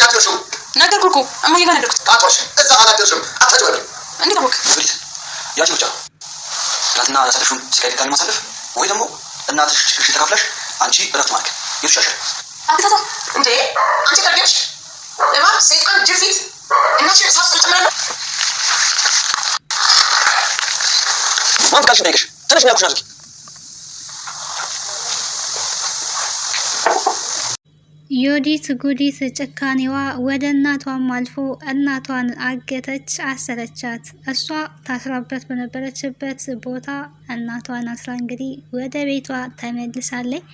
አላደረሽም። ነገርኩህ እኮ እማዬ ጋር ነገርኩት። አትዋሽ። እዛ አላደረሽም። አትጭበርበር። እንዴት አወቅህ? ያቺ ብቻ ትናንትና ያሳለፍሽውን ስቃይ ድጋሚ ማሳለፍ ወይ ደግሞ እናትሽ ችግርሽን ተካፍለሽ አንቺ እረፍት ማድረግ የቱ ይሻልሻል? አትታታ እንዴ አንቺ ተርገሽ እባብ ሰይጣን ጅፊት እናትሽ ሳስል ጨምራለሁ። ማን ካልሽ ጠይቅሽ ተነሽ ነው ያልኩሽ። ዮዲት ጉዲት ጭካኔዋ ወደ እናቷም አልፎ እናቷን አገተች፣ አሰረቻት። እሷ ታስራበት በነበረችበት ቦታ እናቷን አስራ እንግዲህ ወደ ቤቷ ተመልሳለች።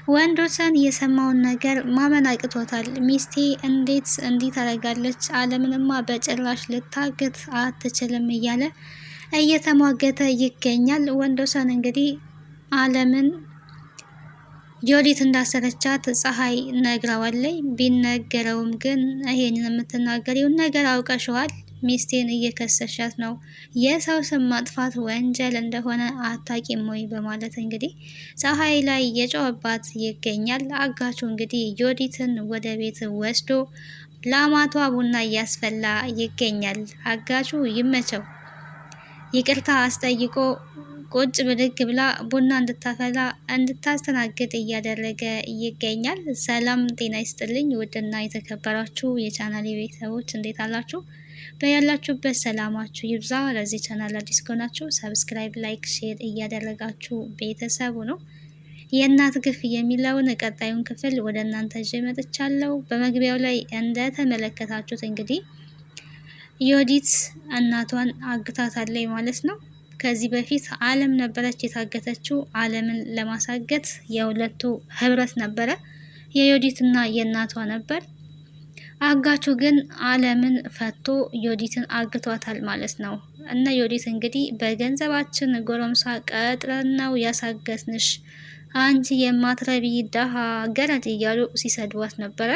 ወንዶሰን የሰማውን ነገር ማመን አቅቶታል። ሚስቴ እንዴት እንዲህ ታደርጋለች? አለምንማ በጭራሽ ልታግት አትችልም እያለ እየተሟገተ ይገኛል። ወንዶሰን እንግዲህ አለምን ዮዲት እንዳሰረቻት ፀሐይ ነግረዋለች። ቢነገረውም ግን ይሄንን የምትናገሪውን ነገር አውቀሽዋል፣ ሚስቴን እየከሰሻት ነው፣ የሰው ስም ማጥፋት ወንጀል እንደሆነ አታቂም ወይ በማለት እንግዲህ ፀሐይ ላይ የጮህባት ይገኛል። አጋቹ እንግዲህ ዮዲትን ወደ ቤት ወስዶ ለአማቷ ቡና እያስፈላ ይገኛል። አጋቹ ይመቸው፣ ይቅርታ አስጠይቆ ቁጭ ብድግ ብላ ቡና እንድታፈላ እንድታስተናግድ እያደረገ ይገኛል። ሰላም ጤና ይስጥልኝ ውድና የተከበራችሁ የቻናሌ ቤተሰቦች እንዴት አላችሁ? በያላችሁበት ሰላማችሁ ይብዛ። ለዚህ ቻናል አዲስ ከሆናችሁ ሰብስክራይብ፣ ላይክ፣ ሼር እያደረጋችሁ ቤተሰቡ ነው። የእናት ግፍ የሚለውን ቀጣዩን ክፍል ወደ እናንተ ይዤ መጥቻለሁ። በመግቢያው ላይ እንደተመለከታችሁት እንግዲህ ዮዲት እናቷን አግታታለች ማለት ነው። ከዚህ በፊት አለም ነበረች የታገተችው። አለምን ለማሳገት የሁለቱ ህብረት ነበረ፣ የዮዲትና የእናቷ ነበር። አጋቹ ግን አለምን ፈቶ ዮዲትን አግቷታል ማለት ነው። እነ ዮዲት እንግዲህ በገንዘባችን ጎረምሳ ቀጥረን ነው ያሳገትንሽ፣ አንቺ የማትረቢ ደሃ ገረድ እያሉ ሲሰድቧት ነበረ።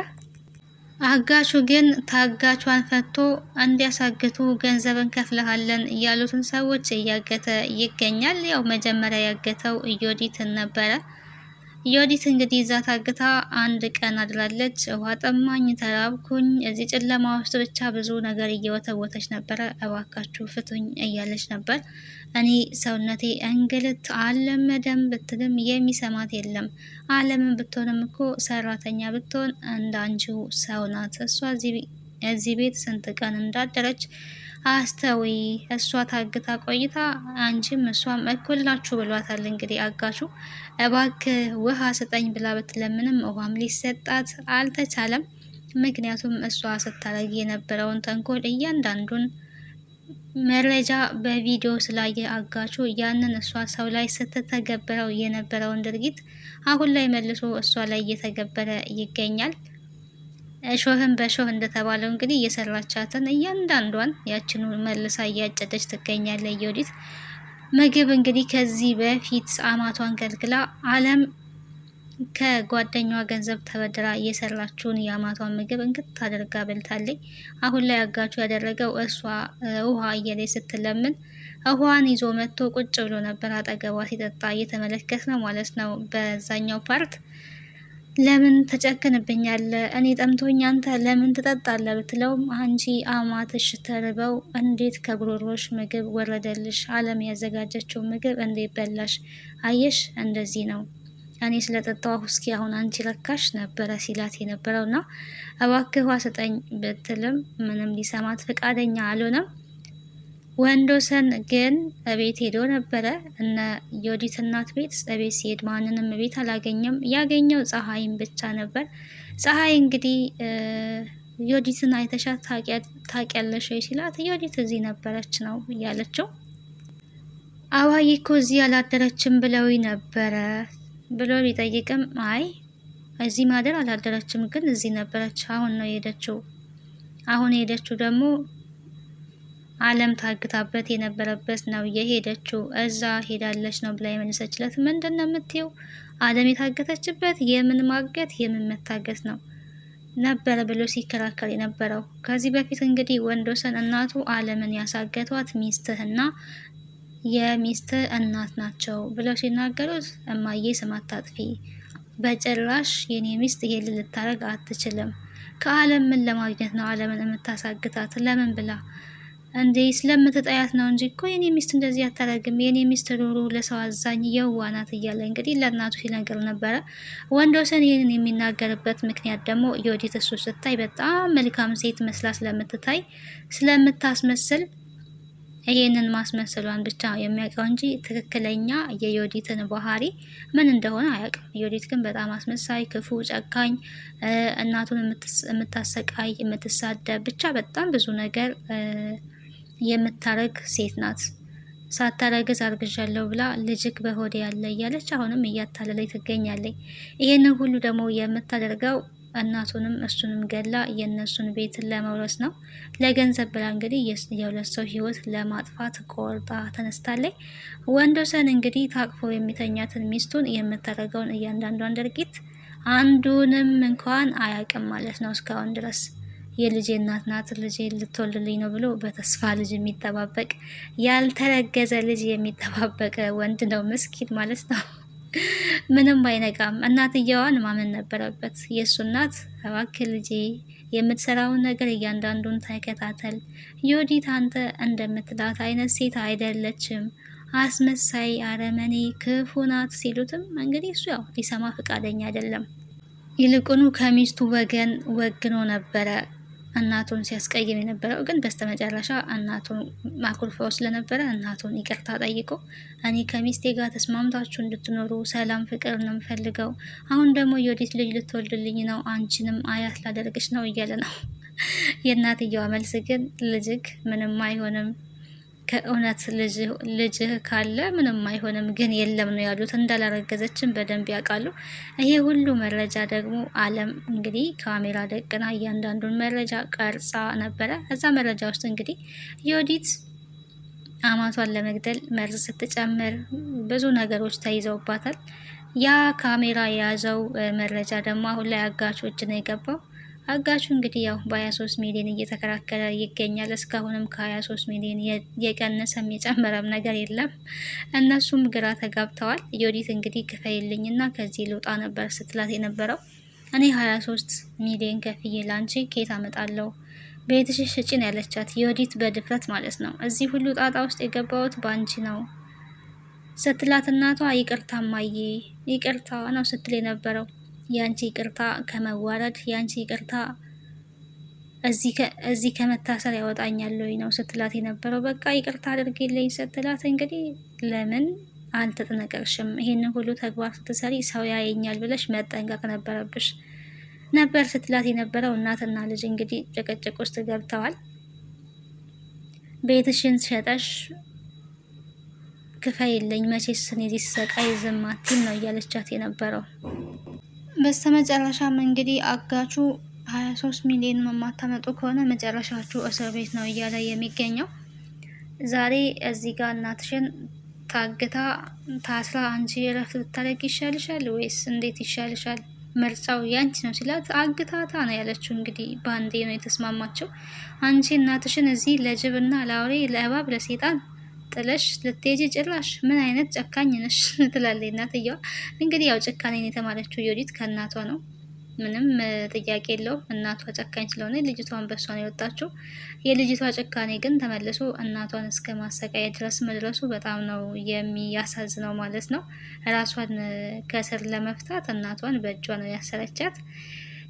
አጋቹ ግን ታጋቿን ፈቶ እንዲያሳግቱ ገንዘብ እንከፍልሃለን ያሉትን ሰዎች እያገተ ይገኛል። ያው መጀመሪያ ያገተው ዮዲትን ነበረ። ዮዲት እንግዲህ እዛ ታግታ አንድ ቀን አድራለች። ውሃ ጠማኝ፣ ተራብኩኝ፣ እዚህ ጨለማ ውስጥ ብቻ ብዙ ነገር እየወተወተች ነበረ። እባካችሁ ፍቱኝ እያለች ነበር። እኔ ሰውነቴ እንግልት አልለመደም ብትልም የሚሰማት የለም። አለምን ብትሆንም እኮ ሰራተኛ ብትሆን እንዳንቺው ሰው ናት። እሷ እዚህ ቤት ስንት ቀን እንዳደረች አስተዊ። እሷ ታግታ ቆይታ አንቺም እሷም እኩል ናችሁ ብሏታል። እንግዲህ አጋቹ እባክህ ውሃ ስጠኝ ብላ ብትለምንም ውሃም ሊሰጣት አልተቻለም። ምክንያቱም እሷ ስታረግ የነበረውን ተንኮል እያንዳንዱን መረጃ በቪዲዮ ስላየ አጋቹ ያንን እሷ ሰው ላይ ስትተገብረው የነበረውን ድርጊት አሁን ላይ መልሶ እሷ ላይ እየተገበረ ይገኛል። እሾህን በሾህ እንደተባለው እንግዲህ የሰራቻትን እያንዳንዷን ያችኑ መልሳ እያጨደች ትገኛለች ዮዲት። ምግብ እንግዲህ ከዚህ በፊት አማቷን ከልክላ አለም ከጓደኛዋ ገንዘብ ተበድራ የሰራችውን የአማቷን ምግብ እንክት አድርጋ በልታለች። አሁን ላይ አጋቹ ያደረገው እሷ ውሃ እየለች ስትለምን ውሃን ይዞ መጥቶ ቁጭ ብሎ ነበር አጠገቧ ሲጠጣ እየተመለከት ነው ማለት ነው። በዛኛው ፓርት ለምን ተጨክንብኛለህ? እኔ ጠምቶኝ አንተ ለምን ትጠጣለህ? ብትለውም አንቺ አማትሽ ተርበው እንዴት ከጉሮሮሽ ምግብ ወረደልሽ? አለም ያዘጋጀችው ምግብ እንዴት በላሽ? አየሽ እንደዚህ ነው። እኔ ስለጠጣሁ እስኪ አሁን አንቺ ለካሽ ነበረ ሲላት የነበረውና እባክህ ውሃ ስጠኝ ብትልም ምንም ሊሰማት ፈቃደኛ አልሆነም። ወንዶሰን ግን ቤት ሄዶ ነበረ። እነ ዮዲት እናት ቤት ቤት ሲሄድ ማንንም ቤት አላገኘም። ያገኘው ፀሐይን ብቻ ነበር። ፀሐይ እንግዲህ ዮዲትን አይተሻት ታውቂያለሽ ወይ ሲላት ዮዲት እዚህ ነበረች ነው እያለችው። አባዬ እኮ እዚህ አላደረችም ብለውኝ ነበረ ብሎ ቢጠይቅም አይ እዚህ ማደር አላደረችም፣ ግን እዚህ ነበረች። አሁን ነው የሄደችው። አሁን የሄደችው ደግሞ አለም ታግታበት የነበረበት ነው የሄደችው። እዛ ሄዳለች ነው ብላ የመለሰችለት። ምንድን ነው የምትይው? አለም የታገተችበት የምን ማገት የምን መታገት ነው ነበረ ብሎ ሲከራከር የነበረው። ከዚህ በፊት እንግዲህ ወንዶሰን እናቱ አለምን ያሳገቷት ሚስትህና የሚስትህ እናት ናቸው ብለው ሲናገሩት እማዬ ስም አታጥፊ፣ በጭራሽ የኔ ሚስት ይሄን ልታረግ አትችልም፣ ከአለም ምን ለማግኘት ነው አለምን የምታሳግታት? ለምን ብላ እንዴ? ስለምትጠያት ነው እንጂ እኮ የኔ ሚስት እንደዚህ አታደርግም፣ የኔ ሚስት ሩሩ፣ ለሰው አዛኝ፣ የዋናት እያለ እንግዲህ ለእናቱ ሲነግር ነበረ። ወንዶሰን ይህንን የሚናገርበት ምክንያት ደግሞ ዮዲት እሱ ስታይ በጣም መልካም ሴት መስላ ስለምትታይ ስለምታስመስል ይሄንን ማስመሰሏን ብቻ የሚያውቀው እንጂ ትክክለኛ የዮዲትን ባህሪ ምን እንደሆነ አያውቅም። ዮዲት ግን በጣም አስመሳይ፣ ክፉ፣ ጨካኝ፣ እናቱን የምታሰቃይ፣ የምትሳደብ ብቻ በጣም ብዙ ነገር የምታረግ ሴት ናት። ሳታረግዝ አርግዣለሁ ብላ ልጅክ በሆዴ ያለ እያለች አሁንም እያታለለች ትገኛለች። ይህንን ሁሉ ደግሞ የምታደርገው እናቱንም እሱንም ገላ የእነሱን ቤትን ለመውረስ ነው። ለገንዘብ ብላ እንግዲህ የሁለት ሰው ህይወት ለማጥፋት ቆርጣ ተነስታለች። ወንዶሰን እንግዲህ ታቅፎ የሚተኛትን ሚስቱን የምታደርገውን እያንዳንዷን ድርጊት አንዱንም እንኳን አያውቅም ማለት ነው እስካሁን ድረስ። የልጄ እናት ናት፣ ልጄ ልትወልድልኝ ነው ብሎ በተስፋ ልጅ የሚጠባበቅ ያልተረገዘ ልጅ የሚጠባበቅ ወንድ ነው። ምስኪን ማለት ነው። ምንም አይነቃም። እናትየዋን ማመን ነበረበት። የእሱ እናት እባክህ ልጄ የምትሰራውን ነገር እያንዳንዱን ተከታተል፣ ዮዲት አንተ እንደምትላት አይነት ሴት አይደለችም፣ አስመሳይ፣ አረመኔ፣ ክፉ ናት ሲሉትም እንግዲህ እሱ ያው ሊሰማ ፈቃደኛ አይደለም። ይልቁኑ ከሚስቱ ወገን ወግኖ ነበረ እናቱን ሲያስቀይም የነበረው። ግን በስተመጨረሻ እናቱን ማኩርፈው ስለነበረ እናቱን ይቅርታ ጠይቆ እኔ ከሚስቴ ጋር ተስማምታችሁ እንድትኖሩ ሰላም፣ ፍቅር ነው የምፈልገው። አሁን ደግሞ ዮዲት ልጅ ልትወልድልኝ ነው፣ አንቺንም አያት ላደርግሽ ነው እያለ ነው። የእናትየዋ መልስ ግን ልጅክ ምንም አይሆንም፣ ከእውነት ልጅህ ካለ ምንም አይሆንም፣ ግን የለም ነው ያሉት። እንዳላረገዘችን በደንብ ያውቃሉ። ይሄ ሁሉ መረጃ ደግሞ አለም እንግዲህ ካሜራ ደቅና እያንዳንዱን መረጃ ቀርጻ ነበረ። እዛ መረጃ ውስጥ እንግዲህ ዮዲት አማቷን ለመግደል መርዝ ስትጨምር ብዙ ነገሮች ተይዘውባታል። ያ ካሜራ የያዘው መረጃ ደግሞ አሁን ላይ አጋቹ እጅ ነው የገባው። አጋቹ እንግዲህ ያው በ23 ሚሊዮን እየተከራከረ ይገኛል። እስካሁንም ከ23 ሚሊዮን የቀነሰም የጨመረም ነገር የለም። እነሱም ግራ ተጋብተዋል። ዮዲት እንግዲህ ክፈይልኝና ከዚህ ልውጣ ነበር ስትላት የነበረው። እኔ 23 ሚሊዮን ከፍዬ ላንቺ ኬት አመጣለሁ? ቤትሽ ሽጪን ያለቻት ዮዲት በድፍረት ማለት ነው። እዚህ ሁሉ ጣጣ ውስጥ የገባሁት በአንቺ ነው ስትላት እናቷ ይቅርታ ማዬ ይቅርታ ነው ስትል የነበረው። ያንቺ ይቅርታ ከመዋረድ ያንቺ ይቅርታ እዚህ ከመታሰር ያወጣኛል ወይ ነው ስትላት የነበረው። በቃ ይቅርታ አድርጌልኝ ስትላት እንግዲህ ለምን አልተጠነቀቅሽም? ይሄንን ሁሉ ተግባር ስትሰሪ ሰው ያየኛል ብለሽ መጠንቀቅ ነበረብሽ ነበር ስትላት የነበረው። እናትና ልጅ እንግዲህ ጭቅጭቅ ውስጥ ገብተዋል። ቤትሽን ሸጠሽ ክፈይልኝ፣ መቼስ እኔ እዚህ ስሰቃይ ዝም አትይም ነው እያለቻት የነበረው። በስተመጨረሻም እንግዲህ አጋቹ 23 ሚሊዮን የማታመጡ ከሆነ መጨረሻችሁ እስር ቤት ነው እያለ የሚገኘው። ዛሬ እዚህ ጋር እናትሽን ታግታ ታስራ አንቺ እረፍት ልታደርግ ይሻልሻል ወይስ እንዴት ይሻልሻል? ምርጫው ያንቺ ነው ሲላት አግታታ ነው ያለችው። እንግዲህ በአንዴ ነው የተስማማቸው። አንቺ እናትሽን እዚህ ለጅብና ለአውሬ ለእባብ ለሴጣን ጥለሽ ልትሄጂ ጭራሽ ምን አይነት ጨካኝ ነሽ ትላለች እናትየዋ። እንግዲህ ያው ጭካኔን የተማረችው ዮዲት ከእናቷ ነው። ምንም ጥያቄ የለውም። እናቷ ጨካኝ ስለሆነ ልጅቷን በሷ ነው የወጣችው። የልጅቷ ጭካኔ ግን ተመልሶ እናቷን እስከ ማሰቃየት ድረስ መድረሱ በጣም ነው የሚያሳዝነው ማለት ነው። ራሷን ከስር ለመፍታት እናቷን በእጇ ነው ያሰረቻት።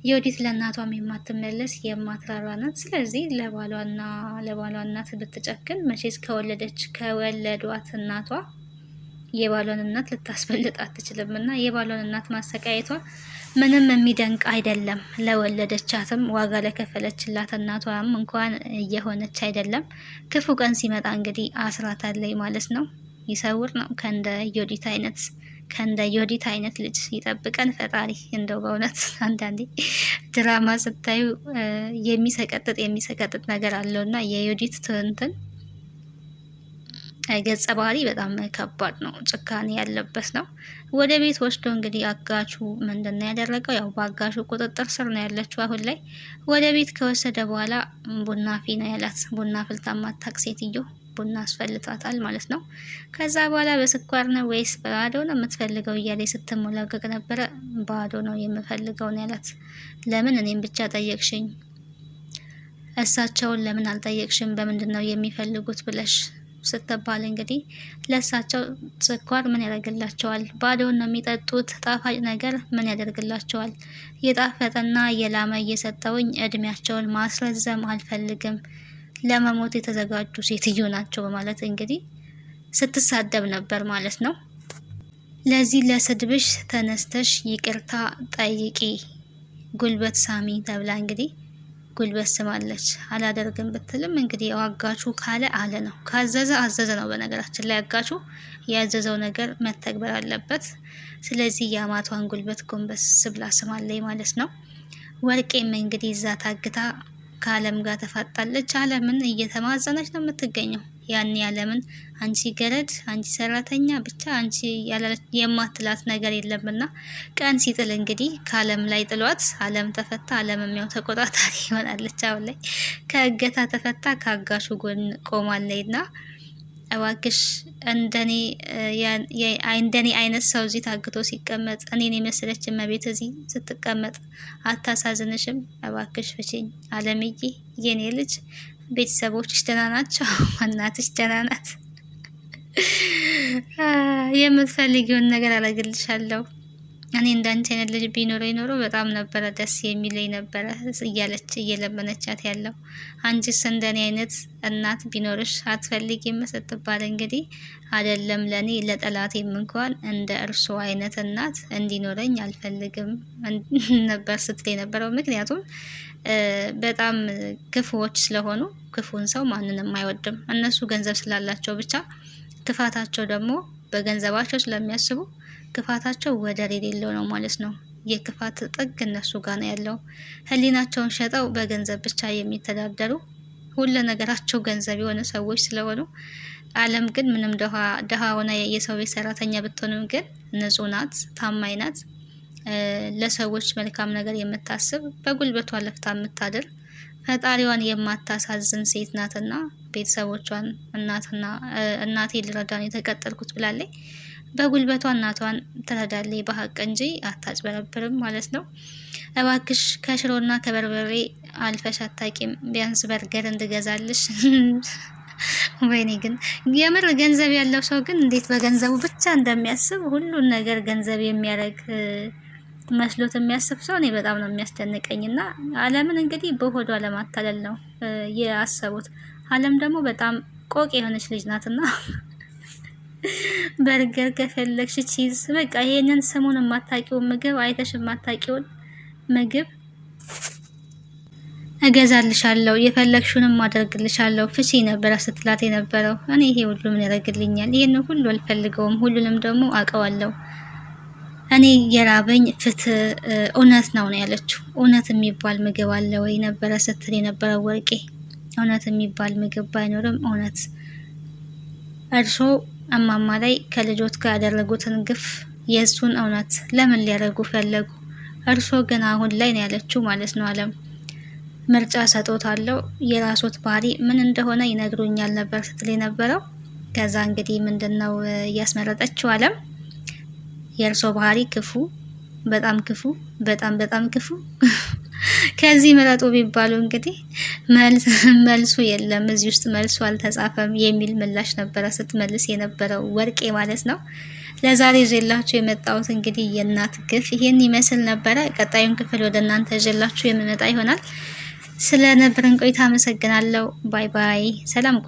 ዮዲት ለእናቷም የማትመለስ የማትራራ ናት። ስለዚህ ለባሏ እናት ብትጨክን መቼስ ከወለዷት እናቷ የባሏን እናት ልታስበልጥ አትችልም እና የባሏን እናት ማሰቃየቷ ምንም የሚደንቅ አይደለም። ለወለደቻትም ዋጋ ለከፈለችላት እናቷም እንኳን እየሆነች አይደለም። ክፉ ቀን ሲመጣ እንግዲህ አስራታለች ማለት ነው። ይሰውር ነው ከእንደ ዮዲት አይነት ልጅ ይጠብቀን ፈጣሪ። እንደው በእውነት አንዳንዴ ድራማ ስታዩ የሚሰቀጥጥ ነገር አለው እና የዮዲት ትንትን ገጸ ባህሪ በጣም ከባድ ነው፣ ጭካኔ ያለበት ነው። ወደ ቤት ወስዶ እንግዲህ አጋቹ ምንድነው ያደረገው? ያው በአጋቹ ቁጥጥር ስር ነው ያለችው አሁን ላይ። ወደ ቤት ከወሰደ በኋላ ቡና ፊ ነው ያላት። ቡና ፍልታ ማታቅ ሴትዮ ቡና አስፈልቷታል ማለት ነው። ከዛ በኋላ በስኳር ነው ወይስ በባዶ ነው የምትፈልገው እያለ ስትሞላቀቅ ነበረ። ባዶ ነው የምፈልገው ነው ያላት። ለምን እኔም ብቻ ጠየቅሽኝ? እሳቸውን ለምን አልጠየቅሽም? በምንድን ነው የሚፈልጉት ብለሽ ስትባል እንግዲህ ለእሳቸው ስኳር ምን ያደርግላቸዋል? ባዶውን ነው የሚጠጡት። ጣፋጭ ነገር ምን ያደርግላቸዋል? የጣፈጠና የላመ እየሰጠውኝ እድሜያቸውን ማስረዘም አልፈልግም። ለመሞት የተዘጋጁ ሴትዮ ናቸው በማለት እንግዲህ ስትሳደብ ነበር ማለት ነው። ለዚህ ለስድብሽ ተነስተሽ ይቅርታ ጠይቂ፣ ጉልበት ሳሚ ተብላ እንግዲህ ጉልበት ስማለች። አላደርግም ብትልም እንግዲህ አጋቹ ካለ አለ ነው፣ ካዘዘ አዘዘ ነው። በነገራችን ላይ አጋቹ ያዘዘው ነገር መተግበር አለበት። ስለዚህ የአማቷን ጉልበት ጎንበስ ብላ ስማለች ማለት ነው። ወርቄም እንግዲህ እዛ ታግታ ከአለም ጋር ተፋጣለች። አለምን እየተማጸነች ነው የምትገኘው። ያኔ አለምን አንቺ ገረድ፣ አንቺ ሰራተኛ፣ ብቻ አንቺ የማትላት ነገር የለምና ቀን ሲጥል እንግዲህ ከአለም ላይ ጥሏት አለም ተፈታ። አለምም ያው ተቆጣጣሪ ይሆናለች። አሁን ላይ ከእገታ ተፈታ ከአጋሹ ጎን ቆማለችና እባክሽ እንደኔ አይነት ሰው እዚህ ታግቶ ሲቀመጥ እኔን የመሰለች እመቤት እዚህ ስትቀመጥ አታሳዝንሽም? እባክሽ ፍቺኝ አለምዬ የኔ ልጅ። ቤተሰቦችሽ ደህና ናቸው? እናትሽ ደህና ናት? የምትፈልጊውን ነገር አደርግልሻለሁ። እኔ እንዳንቺ አይነት ልጅ ቢኖረኝ ኖሮ በጣም ነበረ ደስ የሚለኝ ነበረ እያለች እየለመነቻት ያለው። አንቺስ እንደኔ አይነት እናት ቢኖርሽ አትፈልጊም ስትባል እንግዲህ አይደለም ለኔ ለጠላቴም እንኳን እንደ እርሱ አይነት እናት እንዲኖረኝ አልፈልግም ነበር ስትል የነበረው። ምክንያቱም በጣም ክፉዎች ስለሆኑ፣ ክፉን ሰው ማንንም አይወድም። እነሱ ገንዘብ ስላላቸው ብቻ፣ ክፋታቸው ደግሞ በገንዘባቸው ስለሚያስቡ ክፋታቸው ወደር የሌለው ነው ማለት ነው። የክፋት ጥግ እነሱ ጋር ነው ያለው። ህሊናቸውን ሸጠው በገንዘብ ብቻ የሚተዳደሩ ሁሉ ነገራቸው ገንዘብ የሆነ ሰዎች ስለሆኑ፣ አለም ግን ምንም ደሃ ሆና የሰው ቤት ሰራተኛ ብትሆንም ግን ንጹህ ናት፣ ታማኝ ናት፣ ለሰዎች መልካም ነገር የምታስብ በጉልበቷ ለፍታ የምታድር ፈጣሪዋን የማታሳዝን ሴት ናትና ቤተሰቦቿን እናቴ ልረዳን የተቀጠልኩት ብላለች። በጉልበቷ እናቷን ትረዳለች በሀቅ እንጂ አታጭበረብርም ማለት ነው። እባክሽ ከሽሮና ከበርበሬ አልፈሽ አታቂም፣ ቢያንስ በርገር እንድገዛልሽ። ወይኔ ግን የምር ገንዘብ ያለው ሰው ግን እንዴት በገንዘቡ ብቻ እንደሚያስብ፣ ሁሉን ነገር ገንዘብ የሚያደርግ መስሎት የሚያስብ ሰው እኔ በጣም ነው የሚያስደንቀኝና አለምን እንግዲህ በሆዷ ለማታለል ነው ያሰቡት። አለም ደግሞ በጣም ቆቅ የሆነች ልጅ ናትና በርገር ከፈለግሽ ቺዝ፣ በቃ ይሄንን ስሙን የማታውቂውን ምግብ አይተሽ የማታውቂውን ምግብ እገዛልሻለሁ፣ የፈለግሽውንም አደርግልሻለሁ ፍቺ ነበር ስትላት የነበረው። እኔ ይሄ ሁሉ ምን ያደርግልኛል? ይሄን ሁሉ አልፈልገውም፣ ሁሉንም ደግሞ አውቀዋለሁ። እኔ የራበኝ ፍትህ እውነት ነው ያለችው። እውነት የሚባል ምግብ አለ ወይ ነበረ ስትል የነበረው ወርቄ። እውነት የሚባል ምግብ ባይኖርም እውነት እርሶ እማማ ላይ ከልጆት ጋር ያደረጉትን ግፍ የእሱን እውነት ለምን ሊያደርጉ ፈለጉ? እርሶ ግን አሁን ላይ ነው ያለችው ማለት ነው። አለም ምርጫ ሰጦታለሁ፣ የራሶት ባህሪ ምን እንደሆነ ይነግሩኛል ነበር ስትል የነበረው። ከዛ እንግዲህ ምንድነው እያስመረጠችው አለም የእርሶ ባህሪ ክፉ፣ በጣም ክፉ፣ በጣም ክፉ ከዚህ ምረጡ ቢባሉ እንግዲህ መልሱ የለም፣ እዚህ ውስጥ መልሱ አልተጻፈም የሚል ምላሽ ነበረ ስትመልስ የነበረው ወርቄ ማለት ነው። ለዛሬ ይዤላችሁ የመጣሁት እንግዲህ የእናት ግፍ ይሄን ይመስል ነበረ። ቀጣዩን ክፍል ወደ እናንተ ይዤላችሁ የምመጣ ይሆናል። ስለነበረን ቆይታ አመሰግናለሁ። ባይ ባይ። ሰላም።